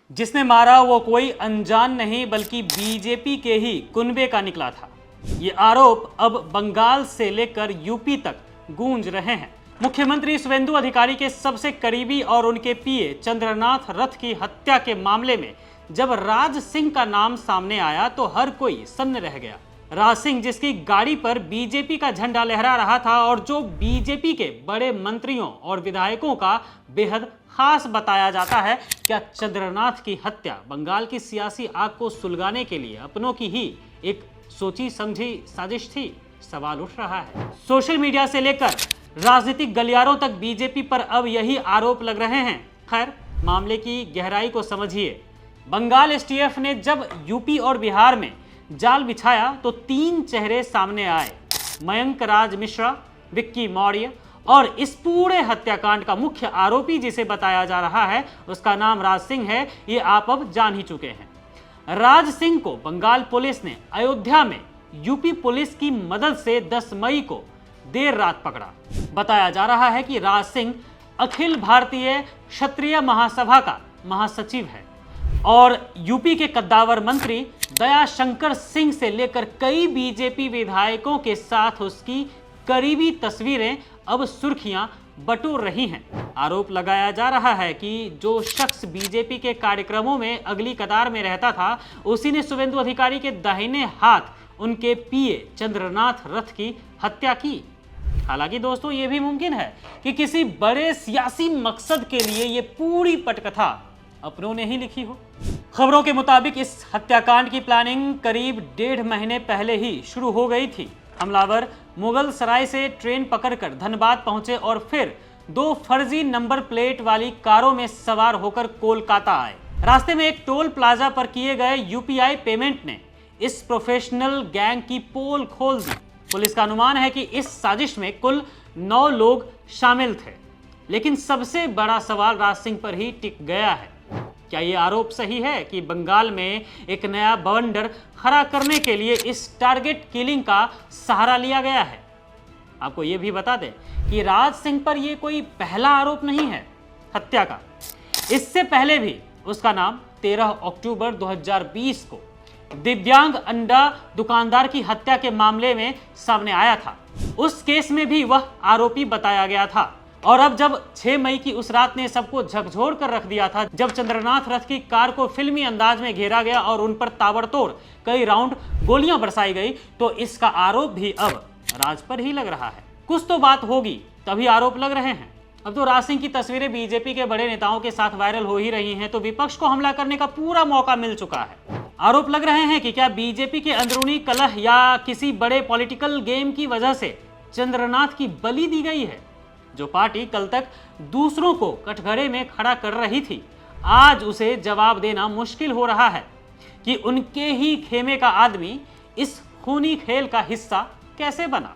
जिसने मारा वो कोई अनजान नहीं बल्कि बीजेपी के ही कुनबे का निकला था। ये आरोप अब बंगाल से लेकर यूपी तक गूंज रहे हैं। मुख्यमंत्री शुवेंदु अधिकारी के सबसे करीबी और उनके पीए चंद्रनाथ रथ की हत्या के मामले में जब राज सिंह का नाम सामने आया तो हर कोई सन्न रह गया। राज सिंह जिसकी गाड़ी पर बीजेपी का झंडा लहरा रहा था और जो बीजेपी के बड़े मंत्रियों और विधायकों का बेहद खास बताया जाता है, क्या चंद्रनाथ की हत्या बंगाल की सियासी आग को सुलगाने के लिए अपनों की ही एक सोची समझी साजिश थी? सवाल उठ रहा है। सोशल मीडिया से लेकर राजनीतिक गलियारों तक बीजेपी पर अब यही आरोप लग रहे हैं। खैर, मामले की गहराई को समझिए। बंगाल एसटीएफ ने जब यूपी और बिहार में जाल बिछाया तो 3 चेहरे सामने आए। मयंक राज मिश्रा, विक्की मौर्य और इस पूरे हत्याकांड का मुख्य आरोपी जिसे बताया जा रहा है उसका नाम राज सिंह है। ये आप अब जान ही चुके हैं। राज सिंह को बंगाल पुलिस ने अयोध्या में यूपी पुलिस की मदद से 10 मई को देर रात पकड़ा। बताया जा रहा है कि राज सिंह अखिल भारतीय क्षत्रिय महासभा का महासचिव है और यूपी के कद्दावर मंत्री दयाशंकर सिंह से लेकर कई बीजेपी विधायकों के साथ उसकी करीबी तस्वीरें अब सुर्खियां बटोर रही हैं। आरोप लगाया जा रहा है कि जो शख्स बीजेपी के कार्यक्रमों में अगली कतार में रहता था उसी ने शुवेंदु अधिकारी के दाहिने हाथ उनके पीए चंद्रनाथ रथ की हत्या की। हालांकि दोस्तों ये भी मुमकिन है कि किसी बड़े सियासी मकसद के लिए ये पूरी पटकथा अपनों ने ही लिखी हो। खबरों के मुताबिक इस हत्याकांड की प्लानिंग करीब 1.5 महीने पहले ही शुरू हो गई थी। हमलावर मुगल सराय से ट्रेन पकड़कर धनबाद पहुंचे और फिर 2 फर्जी नंबर प्लेट वाली कारों में सवार होकर कोलकाता आए। रास्ते में एक टोल प्लाजा पर किए गए यूपीआई पेमेंट ने इस प्रोफेशनल गैंग की पोल खोल दी। पुलिस का अनुमान है कि इस साजिश में कुल 9 लोग शामिल थे। लेकिन सबसे बड़ा सवाल राज सिंह पर ही टिक गया है। क्या ये आरोप सही है कि बंगाल में एक नया बवंडर खड़ा करने के लिए इस टारगेट किलिंग का सहारा लिया गया है? आपको ये भी बता दें कि राज सिंह पर यह कोई पहला आरोप नहीं है हत्या का। इससे पहले भी उसका नाम 13 अक्टूबर 2020 को दिव्यांग अंडा दुकानदार की हत्या के मामले में सामने आया था। उस केस में भी वह आरोपी बताया गया था। और अब जब 6 मई की उस रात ने सबको झकझोर कर रख दिया था, जब चंद्रनाथ रथ की कार को फिल्मी अंदाज में घेरा गया और उन पर ताबड़तोड़ कई राउंड गोलियां बरसाई गई, तो इसका आरोप भी अब राज पर ही लग रहा है। कुछ तो बात होगी तभी आरोप लग रहे हैं। अब तो राज सिंह की तस्वीरें बीजेपी के बड़े नेताओं के साथ वायरल हो ही रही हैं, तो विपक्ष को हमला करने का पूरा मौका मिल चुका है। आरोप लग रहे हैं कि क्या बीजेपी के अंदरूनी कलह या किसी बड़े पॉलिटिकल गेम की वजह से चंद्रनाथ की बलि दी गई है। जो पार्टी कल तक दूसरों को कटघरे में खड़ा कर रही थी, आज उसे जवाब देना मुश्किल हो रहा है कि उनके ही खेमे का आदमी इस खूनी खेल का हिस्सा कैसे बना।